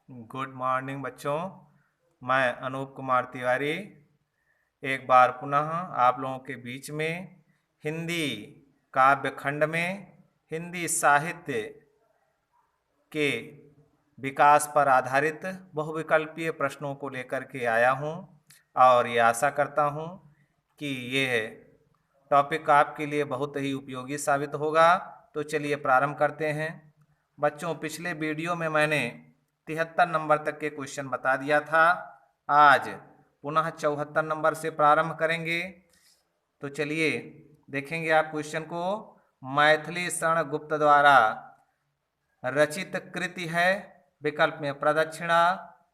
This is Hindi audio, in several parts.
गुड मॉर्निंग बच्चों। मैं अनूप कुमार तिवारी एक बार पुनः आप लोगों के बीच में हिंदी काव्य खंड में हिंदी साहित्य के विकास पर आधारित बहुविकल्पीय प्रश्नों को लेकर के आया हूं और ये आशा करता हूं कि यह टॉपिक आपके लिए बहुत ही उपयोगी साबित होगा। तो चलिए प्रारंभ करते हैं। बच्चों, पिछले वीडियो में मैंने 73 नंबर तक के क्वेश्चन बता दिया था। आज पुनः 74 नंबर से प्रारंभ करेंगे। तो चलिए देखेंगे आप क्वेश्चन को। मैथिली शरण गुप्त द्वारा रचित कृति है। विकल्प में प्रदक्षिणा,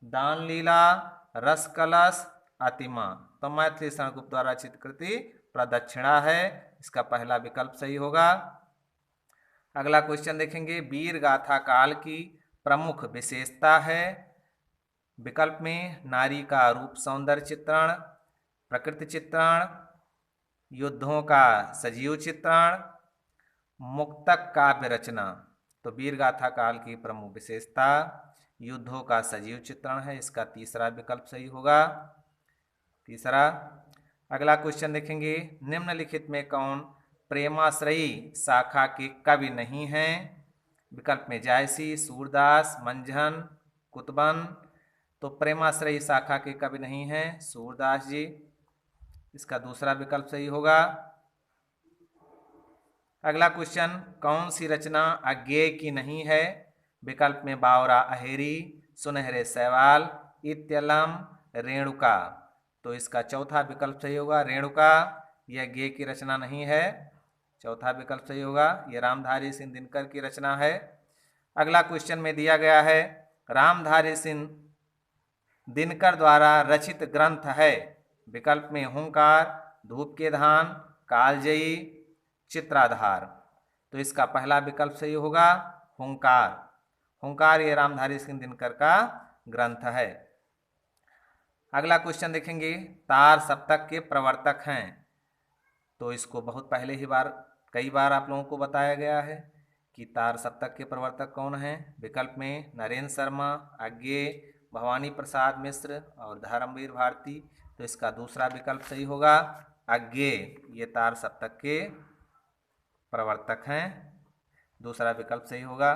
दान लीला, रस कलश, अतिमा। तो मैथिली शरण गुप्त द्वारा रचित कृति प्रदक्षिणा है, इसका पहला विकल्प सही होगा। अगला क्वेश्चन देखेंगे, वीर गाथा काल की प्रमुख विशेषता है। विकल्प में नारी का रूप सौंदर्य चित्रण, प्रकृति चित्रण, युद्धों का सजीव चित्रण, मुक्तक काव्य रचना। तो वीर गाथा काल की प्रमुख विशेषता युद्धों का सजीव चित्रण है, इसका तीसरा विकल्प सही होगा। तीसरा। अगला क्वेश्चन देखेंगे, निम्नलिखित में कौन प्रेमाश्रयी शाखा के कवि नहीं हैं। विकल्प में जायसी, सूरदास, मंझन, कुतबन। तो प्रेमाश्रयी शाखा के कवि नहीं हैं सूरदास जी, इसका दूसरा विकल्प सही होगा। अगला क्वेश्चन, कौन सी रचना अज्ञेय की नहीं है। विकल्प में बावरा अहेरी, सुनहरे सैवाल, इत्यलम, रेणुका। तो इसका चौथा विकल्प सही होगा, रेणुका। यह अज्ञेय की रचना नहीं है, चौथा विकल्प सही होगा। यह रामधारी सिंह दिनकर की रचना है। अगला क्वेश्चन में दिया गया है, रामधारी सिंह दिनकर द्वारा रचित ग्रंथ है। विकल्प में हुंकार, धूप के धान, कालजयी, चित्राधार। तो इसका पहला विकल्प सही होगा, हुंकार। हुंकार ये रामधारी सिंह दिनकर का ग्रंथ है। अगला क्वेश्चन देखेंगे, तार सप्तक के प्रवर्तक हैं। तो इसको बहुत पहले ही कई बार आप लोगों को बताया गया है कि तार सप्तक के प्रवर्तक कौन हैं। विकल्प में नरेंद्र शर्मा, अज्ञेय, भवानी प्रसाद मिश्र और धर्मवीर भारती। तो इसका दूसरा विकल्प सही होगा, अज्ञेय ये तार सप्तक के प्रवर्तक हैं, दूसरा विकल्प सही होगा।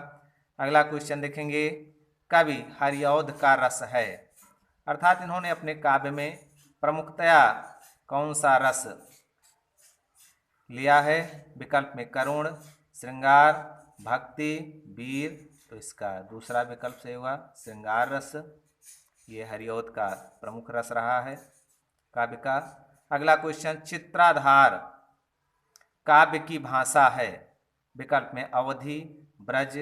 अगला क्वेश्चन देखेंगे, कवि हरिऔध का रस है, अर्थात इन्होंने अपने काव्य में प्रमुखतया कौन सा रस लिया है। विकल्प में करुण, श्रृंगार, भक्ति, वीर। तो इसका दूसरा विकल्प सही होगा, श्रृंगार रस। ये हरिऔध का प्रमुख रस रहा है काव्य का। अगला क्वेश्चन, चित्राधार काव्य की भाषा है। विकल्प में अवधी, ब्रज,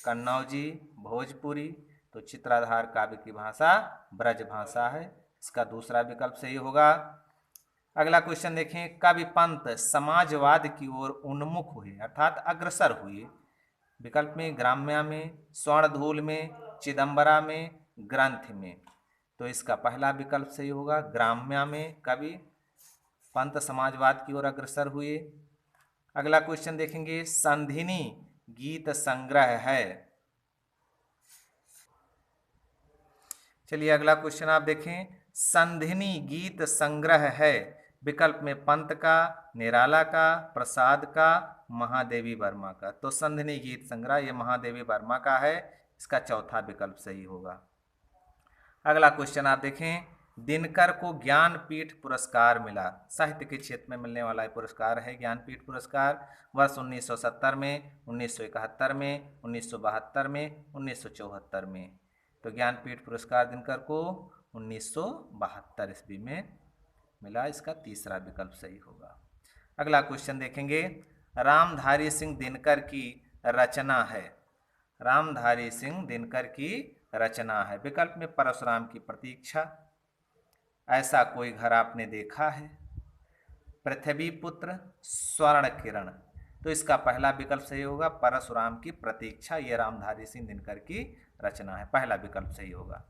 कन्नौजी, भोजपुरी। तो चित्राधार काव्य की भाषा ब्रज भाषा है, इसका दूसरा विकल्प सही होगा। अगला क्वेश्चन देखें, कवि पंत समाजवाद की ओर उन्मुख हुए अर्थात अग्रसर हुए। विकल्प में ग्राम्या में, स्वर्णधूल में, चिदंबरा में, ग्रंथ में। तो इसका पहला विकल्प सही होगा, ग्राम्या में कवि पंत समाजवाद की ओर अग्रसर हुए। अगला क्वेश्चन देखेंगे, संधिनी गीत संग्रह है। चलिए अगला क्वेश्चन आप देखें, संधिनी गीत संग्रह है। विकल्प में पंत का, निराला का, प्रसाद का, महादेवी वर्मा का। तो संधिनी गीत संग्रह ये महादेवी वर्मा का है, इसका चौथा विकल्प सही होगा। अगला क्वेश्चन आप देखें, दिनकर को ज्ञानपीठ पुरस्कार मिला। साहित्य के क्षेत्र में मिलने वाला पुरस्कार है ज्ञानपीठ पुरस्कार। वर्ष 1970 में, 1971 में, 1972 में, 1974 में। तो ज्ञानपीठ पुरस्कार दिनकर को 1972 ईस्वी में मिला, इसका तीसरा विकल्प सही होगा। अगला क्वेश्चन देखेंगे, रामधारी सिंह दिनकर की रचना है। रामधारी सिंह दिनकर की रचना है। विकल्प में परशुराम की प्रतीक्षा, ऐसा कोई घर आपने देखा है, पृथ्वी पुत्र, स्वर्ण किरण। तो इसका पहला विकल्प सही होगा, परशुराम की प्रतीक्षा ये रामधारी सिंह दिनकर की रचना है, पहला विकल्प सही होगा।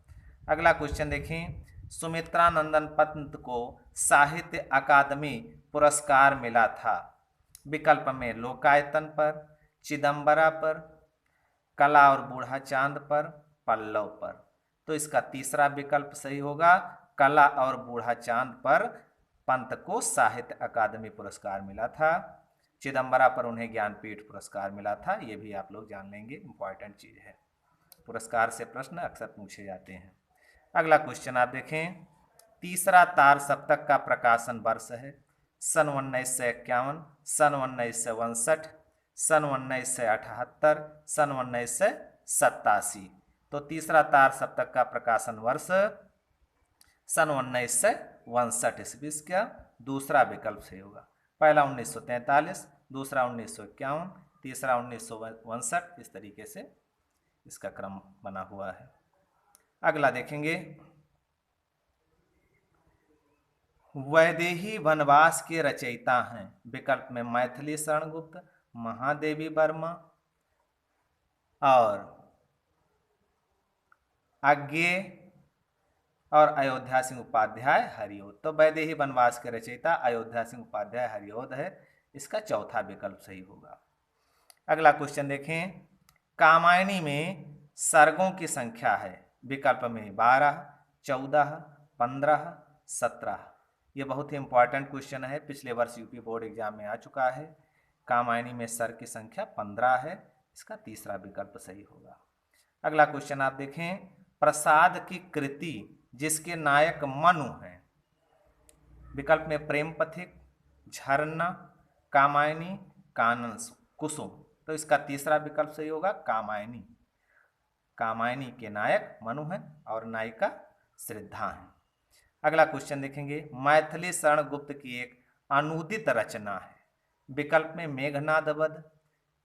अगला क्वेश्चन देखें, सुमित्रा नंदन पंत को साहित्य अकादमी पुरस्कार मिला था। विकल्प में लोकायतन पर, चिदंबरा पर, कला और बूढ़ा चांद पर, पल्लव पर। तो इसका तीसरा विकल्प सही होगा। कला और बूढ़ा चांद पर पंत को साहित्य अकादमी पुरस्कार मिला था। चिदम्बरा पर उन्हें ज्ञानपीठ पुरस्कार मिला था। ये भी आप लोग जान लेंगे, इंपॉर्टेंट चीज है। पुरस्कार से प्रश्न अक्सर पूछे जाते हैं। अगला क्वेश्चन आप देखें। तीसरा तार सप्तक का प्रकाशन वर्ष है सन 1951, सन 1962, सन 1978, सन 1987। तो तीसरा तार सप्तक का प्रकाशन वर्ष सन 1962 ईस्वी का दूसरा विकल्प सही होगा। पहला 1943, दूसरा 1951, तीसरा 1962, इस तरीके से इसका क्रम बना हुआ है। अगला देखेंगे। वैदेही वनवास के रचयिता हैं। विकल्प में मैथिली शरण गुप्त, महादेवी वर्मा और अज्ञेय और अयोध्या सिंह उपाध्याय हरिओद। तो वैदेही वनवास के रचयिता अयोध्या सिंह उपाध्याय हरिओद है। इसका चौथा विकल्प सही होगा। अगला क्वेश्चन देखें। कामायनी में सर्गों की संख्या है। विकल्प में 12, 14, 15, 17। ये बहुत ही इंपॉर्टेंट क्वेश्चन है, पिछले वर्ष यूपी बोर्ड एग्जाम में आ चुका है। कामायनी में सर्ग की संख्या 15 है। इसका तीसरा विकल्प सही होगा। अगला क्वेश्चन आप देखें। प्रसाद की कृति जिसके नायक मनु हैं। विकल्प में प्रेम पथिक, झरना, कामायनी, कानन कुसुम। तो इसका तीसरा विकल्प सही होगा, कामायनी। कामायनी के नायक मनु हैं और नायिका श्रद्धा हैं। अगला क्वेश्चन देखेंगे। मैथिली शरण गुप्त की एक अनूदित रचना है। विकल्प में मेघनाद वध,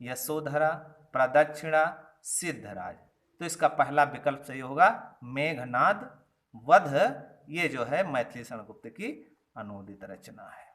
यशोधरा, प्रदक्षिणा, सिद्धराज। तो इसका पहला विकल्प सही होगा, मेघनाद वध। ये जो है मैथिली शरण गुप्त की अनूदित रचना है।